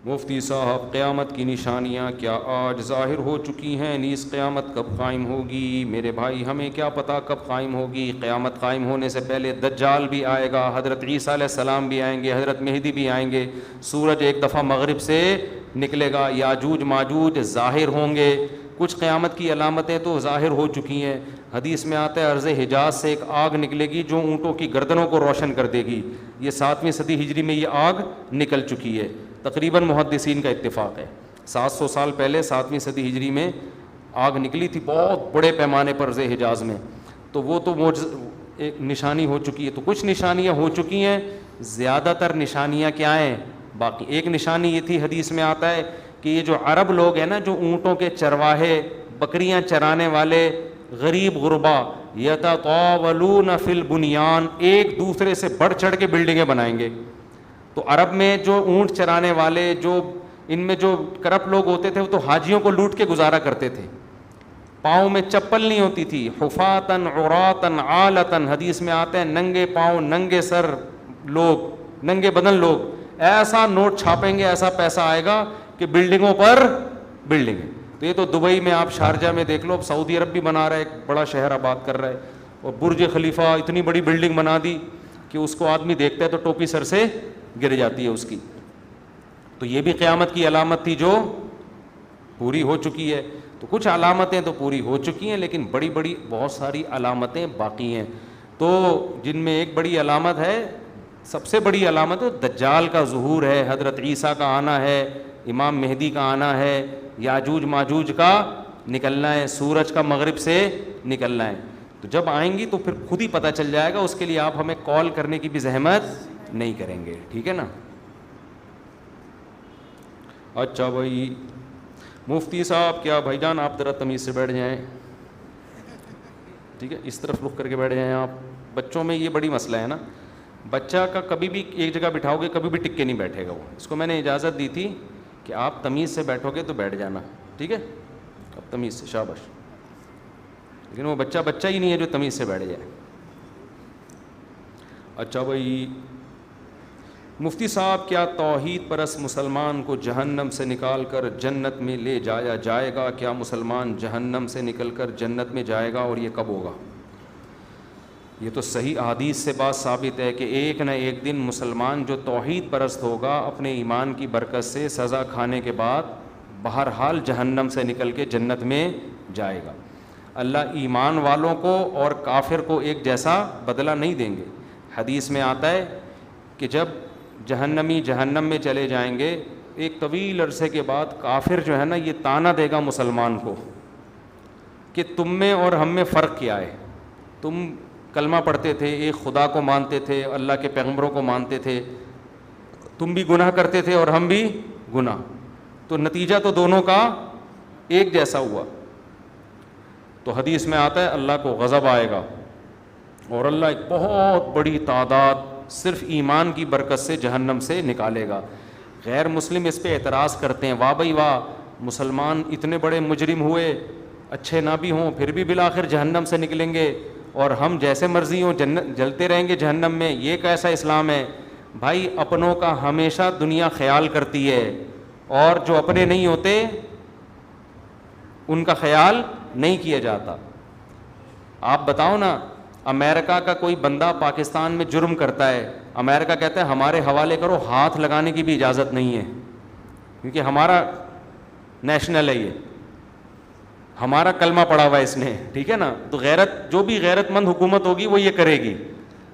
مفتی صاحب قیامت کی نشانیاں کیا آج ظاہر ہو چکی ہیں؟ نیز قیامت کب قائم ہوگی؟ میرے بھائی ہمیں کیا پتہ کب قائم ہوگی؟ قیامت قائم ہونے سے پہلے دجال بھی آئے گا، حضرت عیسیٰ علیہ السلام بھی آئیں گے، حضرت مہدی بھی آئیں گے، سورج ایک دفعہ مغرب سے نکلے گا، یاجوج ماجوج ظاہر ہوں گے، کچھ قیامت کی علامتیں تو ظاہر ہو چکی ہیں۔ حدیث میں آتا ہے عرض حجاز سے ایک آگ نکلے گی جو اونٹوں کی گردنوں کو روشن کر دے گی، یہ 7ویں صدی ہجری میں یہ آگ نکل چکی ہے، تقریباً محدثین کا اتفاق ہے 700 سال پہلے 7ویں صدی ہجری میں آگ نکلی تھی بہت بڑے پیمانے پر عرض حجاز میں، تو وہ تو ایک نشانی ہو چکی ہے۔ تو کچھ نشانیاں ہو چکی ہیں، زیادہ تر نشانیاں کیا ہیں باقی؟ ایک نشانی یہ تھی، حدیث میں آتا ہے کہ یہ جو عرب لوگ ہیں نا، جو اونٹوں کے چرواہے، بکریاں چرانے والے غریب غربا، یتطاولون فی البنیان، ایک دوسرے سے بڑھ چڑھ کے بلڈنگیں بنائیں گے۔ تو عرب میں جو اونٹ چرانے والے، جو ان میں جو کرپٹ لوگ ہوتے تھے، وہ تو حاجیوں کو لوٹ کے گزارا کرتے تھے، پاؤں میں چپل نہیں ہوتی تھی، حفاتن عراتن عالتن، حدیث میں آتے ہیں ننگے پاؤں ننگے سر لوگ، ننگے بدن لوگ، ایسا نوٹ چھاپیں گے، ایسا پیسہ آئے گا کہ بلڈنگوں پر بلڈنگیں۔ تو یہ تو دبئی میں، آپ شارجہ میں دیکھ لو، اب سعودی عرب بھی بنا رہا ہے، ایک بڑا شہر آباد کر رہا ہے، اور برج خلیفہ اتنی بڑی بلڈنگ بنا دی کہ اس کو آدمی دیکھتا ہے تو ٹوپی سر سے گر جاتی ہے اس کی۔ تو یہ بھی قیامت کی علامت تھی جو پوری ہو چکی ہے۔ تو کچھ علامتیں تو پوری ہو چکی ہیں، لیکن بڑی بڑی بہت ساری علامتیں باقی ہیں، تو جن میں ایک بڑی علامت ہے، سب سے بڑی علامت دجال کا ظہور ہے، حضرت عیسیٰ کا آنا ہے، امام مہدی کا آنا ہے، یاجوج ماجوج کا نکلنا ہے، سورج کا مغرب سے نکلنا ہے۔ تو جب آئیں گی تو پھر خود ہی پتہ چل جائے گا، اس کے لیے آپ ہمیں کال کرنے کی بھی زحمت نہیں کریں گے، ٹھیک ہے نا؟ اچھا بھائی مفتی صاحب، کیا بھائی جان آپ ذرا تمیز سے بیٹھ جائیں، ٹھیک ہے، اس طرف رخ کر کے بیٹھ جائیں آپ۔ بچوں میں یہ بڑی مسئلہ ہے نا، بچہ کا کبھی بھی ایک جگہ بٹھاؤ گے کبھی بھی ٹک کے نہیں بیٹھے گا وہ، اس کو میں نے اجازت دی تھی کہ آپ تمیز سے بیٹھو گے تو بیٹھ جانا، ٹھیک ہے، اب تمیز سے، شاباش۔ لیکن وہ بچہ بچہ ہی نہیں ہے جو تمیز سے بیٹھ جائے۔ اچھا بھائی مفتی صاحب، کیا توحید پرست مسلمان کو جہنم سے نکال کر جنت میں لے جایا جائے گا؟ کیا مسلمان جہنم سے نکل کر جنت میں جائے گا، اور یہ کب ہوگا؟ یہ تو صحیح احادیث سے بات ثابت ہے کہ ایک نہ ایک دن مسلمان جو توحید پرست ہوگا اپنے ایمان کی برکت سے سزا کھانے کے بعد بہرحال جہنم سے نکل کے جنت میں جائے گا۔ اللہ ایمان والوں کو اور کافر کو ایک جیسا بدلہ نہیں دیں گے۔ حدیث میں آتا ہے کہ جب جہنمی جہنم میں چلے جائیں گے، ایک طویل عرصے کے بعد کافر جو ہے نا یہ طعنہ دے گا مسلمان کو کہ تم میں اور ہم میں فرق کیا ہے، تم کلمہ پڑھتے تھے، ایک خدا کو مانتے تھے، اللہ کے پیغمبروں کو مانتے تھے، تم بھی گناہ کرتے تھے اور ہم بھی گناہ، تو نتیجہ تو دونوں کا ایک جیسا ہوا۔ تو حدیث میں آتا ہے اللہ کو غضب آئے گا اور اللہ ایک بہت بڑی تعداد صرف ایمان کی برکت سے جہنم سے نکالے گا۔ غیر مسلم اس پہ اعتراض کرتے ہیں، واہ بھائی واہ، مسلمان اتنے بڑے مجرم ہوئے، اچھے نہ بھی ہوں پھر بھی بالآخر جہنم سے نکلیں گے، اور ہم جیسے مرضی ہوں جلتے رہیں گے جہنم میں، یہ کیسا اسلام ہے؟ بھائی اپنوں کا ہمیشہ دنیا خیال کرتی ہے، اور جو اپنے نہیں ہوتے ان کا خیال نہیں کیا جاتا۔ آپ بتاؤ نا، امریکہ کا کوئی بندہ پاکستان میں جرم کرتا ہے، امریکہ کہتا ہے ہمارے حوالے کرو، ہاتھ لگانے کی بھی اجازت نہیں ہے، کیونکہ ہمارا نیشنل ہے، یہ ہمارا کلمہ پڑھا ہوا ہے اس نے، ٹھیک ہے نا؟ تو غیرت، جو بھی غیرت مند حکومت ہوگی وہ یہ کرے گی۔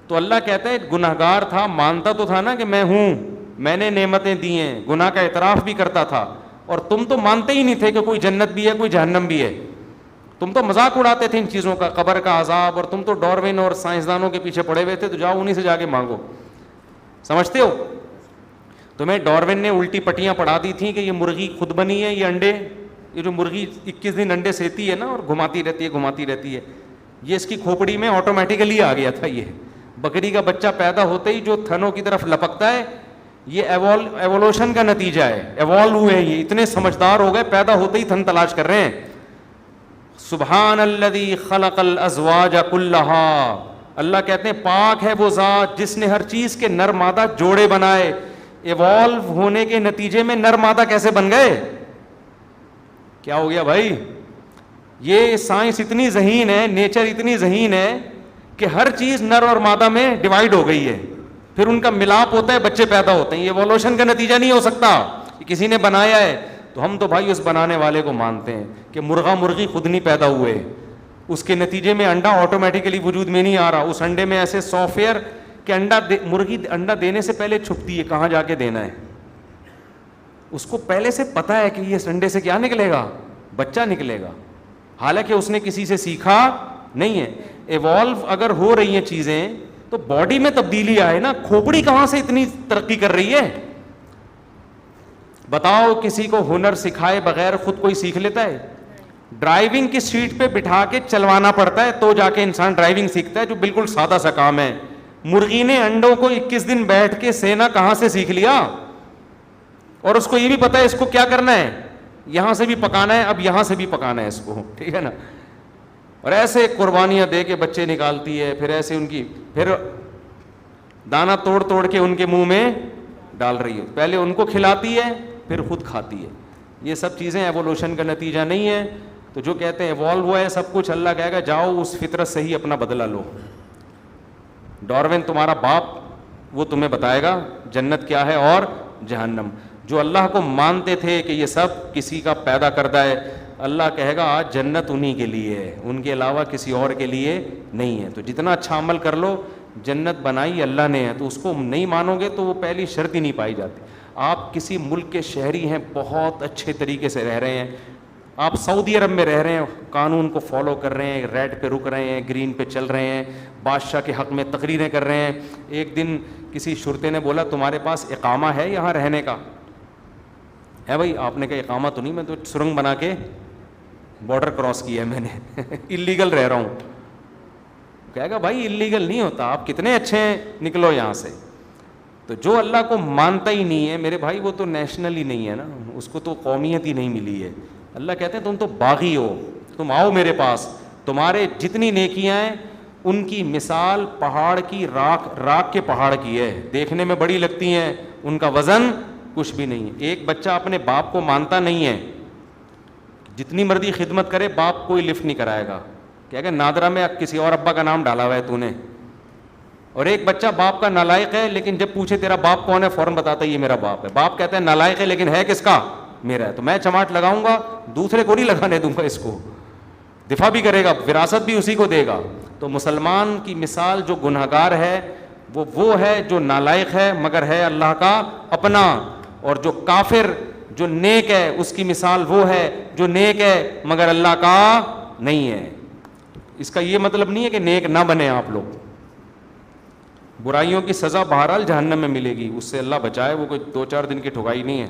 تو اللہ کہتا ہے گناہگار تھا، مانتا تو تھا نا کہ میں ہوں، میں نے نعمتیں دی ہیں، گناہ کا اعتراف بھی کرتا تھا، اور تم تو مانتے ہی نہیں تھے کہ کوئی جنت بھی ہے کوئی جہنم بھی ہے، تم تو مذاق اڑاتے تھے ان چیزوں کا، قبر کا عذاب، اور تم تو ڈاروین اور سائنسدانوں کے پیچھے پڑے ہوئے تھے، تو جاؤ انہی سے جا کے مانگو، سمجھتے ہو؟ تمہیں ڈاروین نے الٹی پٹیاں پڑھا دی تھیں کہ یہ مرغی خود بنی ہے، یہ انڈے، یہ جو مرغی 21 دن انڈے سیتی ہے نا اور گھماتی رہتی ہے، یہ اس کی کھوپڑی میں آٹومیٹیکلی آ گیا تھا۔ یہ بکری کا بچہ پیدا ہوتے ہی جو تھنوں کی طرف لپکتا ہے، یہ ایوولوشن کا نتیجہ ہے، ایوالو ہوئے ہیں، یہ اتنے سمجھدار ہو گئے، پیدا ہوتے ہی تھن تلاش کر رہے ہیں۔ سبحان الذی خلق الازواج کلھا، اللہ کہتے ہیں پاک ہے وہ ذات جس نے ہر چیز کے نر مادہ جوڑے بنائے۔ ایوالو ہونے کے نتیجے میں نر مادہ کیسے بن گئے؟ کیا ہو گیا بھائی؟ یہ سائنس اتنی ذہین ہے, نیچر اتنی ذہین ہے کہ ہر چیز نر اور مادہ میں ڈیوائڈ ہو گئی ہے, پھر ان کا ملاپ ہوتا ہے, بچے پیدا ہوتے ہیں. یہ ایوولوشن کا نتیجہ نہیں ہو سکتا, یہ کسی نے بنایا ہے. تو ہم تو بھائی اس بنانے والے کو مانتے ہیں کہ مرغا مرغی خود نہیں پیدا ہوئے, اس کے نتیجے میں انڈا آٹومیٹیکلی وجود میں نہیں آ رہا. اس انڈے میں ایسے سافٹ ویئر کہ مرغی انڈا دینے سے پہلے چھپتی ہے کہاں جا کے دینا ہے, اس کو پہلے سے پتا ہے کہ یہ انڈے سے کیا نکلے گا, بچہ نکلے گا, حالانکہ اس نے کسی سے سیکھا نہیں ہے. ایوالو اگر ہو رہی ہیں چیزیں تو باڈی میں تبدیلی آئے نا, کھوپڑی کہاں سے اتنی ترقی کر رہی ہے؟ بتاؤ کسی کو ہنر سکھائے بغیر خود کوئی سیکھ لیتا ہے؟ ڈرائیونگ کی سیٹ پہ بٹھا کے چلوانا پڑتا ہے تو جا کے انسان ڈرائیونگ سیکھتا ہے, جو بالکل سادہ سا کام ہے. مرغی نے انڈوں کو 21 دن بیٹھ کے سینا کہاں سے سیکھ لیا, اور اس کو یہ بھی پتا ہے اس کو کیا کرنا ہے, یہاں سے بھی پکانا ہے, اب یہاں سے بھی پکانا ہے اس کو, ٹھیک ہے نا. اور ایسے قربانیاں دے کے بچے نکالتی ہے, پھر ایسے ان کی پھر دانا توڑ توڑ کے ان کے منہ میں ڈال رہی ہے, پہلے ان کو کھلاتی ہے پھر خود کھاتی ہے. یہ سب چیزیں ایوولوشن کا نتیجہ نہیں ہے. تو جو کہتے ہیں ایوالو ہوا ہے سب کچھ, اللہ کہے گا جاؤ اس فطرت سے ہی اپنا بدلہ لو. ڈاروین تمہارا باپ, وہ تمہیں بتائے گا جنت کیا ہے اور جہنم. جو اللہ کو مانتے تھے کہ یہ سب کسی کا پیدا کردہ ہے, اللہ کہے گا آج جنت انہی کے لیے ہے, ان کے علاوہ کسی اور کے لیے نہیں ہے. تو جتنا اچھا عمل کر لو, جنت بنائی اللہ نے ہے, تو اس کو نہیں مانو گے تو وہ پہلی شرط ہی نہیں پائی جاتی. آپ کسی ملک کے شہری ہیں, بہت اچھے طریقے سے رہ رہے ہیں, آپ سعودی عرب میں رہ رہے ہیں, قانون کو فالو کر رہے ہیں, ریڈ پہ رک رہے ہیں, گرین پہ چل رہے ہیں, بادشاہ کے حق میں تقریریں کر رہے ہیں. ایک دن کسی شرطے نے بولا تمہارے پاس اقامہ ہے یہاں رہنے کا؟ ہے بھائی. آپ نے کہا اقامہ تو نہیں, میں تو سرنگ بنا کے بارڈر کراس کیا ہے میں نے, اللیگل رہ رہا ہوں. کہے گا بھائی اللیگل نہیں ہوتا, آپ کتنے اچھے ہیں, نکلو یہاں سے. تو جو اللہ کو مانتا ہی نہیں ہے میرے بھائی, وہ تو نیشنل ہی نہیں ہے نا, اس کو تو قومیت ہی نہیں ملی ہے. اللہ کہتے ہیں تم تو باغی ہو, تم آؤ میرے پاس, تمہارے جتنی نیکیاں ہیں ان کی مثال پہاڑ کی راک کے پہاڑ کی ہے, دیکھنے میں بڑی لگتی ہیں, ان کا وزن کچھ بھی نہیں ہے. ایک بچہ اپنے باپ کو مانتا نہیں ہے, جتنی مرضی خدمت کرے باپ کوئی لفٹ نہیں کرائے گا, کہے گا نادرا میں کسی اور ابا کا نام ڈالا ہوا ہے تو نے. اور ایک بچہ باپ کا نالائق ہے, لیکن جب پوچھے تیرا باپ کون ہے فوراً بتاتا ہے یہ میرا باپ ہے. باپ کہتا ہے نالائق ہے لیکن ہے کس کا, میرا ہے, تو میں چماٹ لگاؤں گا, دوسرے کو نہیں لگانے دوں گا, اس کو دفاع بھی کرے گا, وراثت بھی اسی کو دے گا. تو مسلمان کی مثال جو گنہگار ہے وہ ہے جو نالائق ہے مگر ہے اللہ کا اپنا, اور جو کافر جو نیک ہے اس کی مثال وہ ہے جو نیک ہے مگر اللہ کا نہیں ہے. اس کا یہ مطلب نہیں ہے کہ نیک نہ بنے آپ لوگ. برائیوں کی سزا بہرحال جہنم میں ملے گی, اس سے اللہ بچائے, وہ کوئی 2-4 دن کی ٹھگائی نہیں ہے.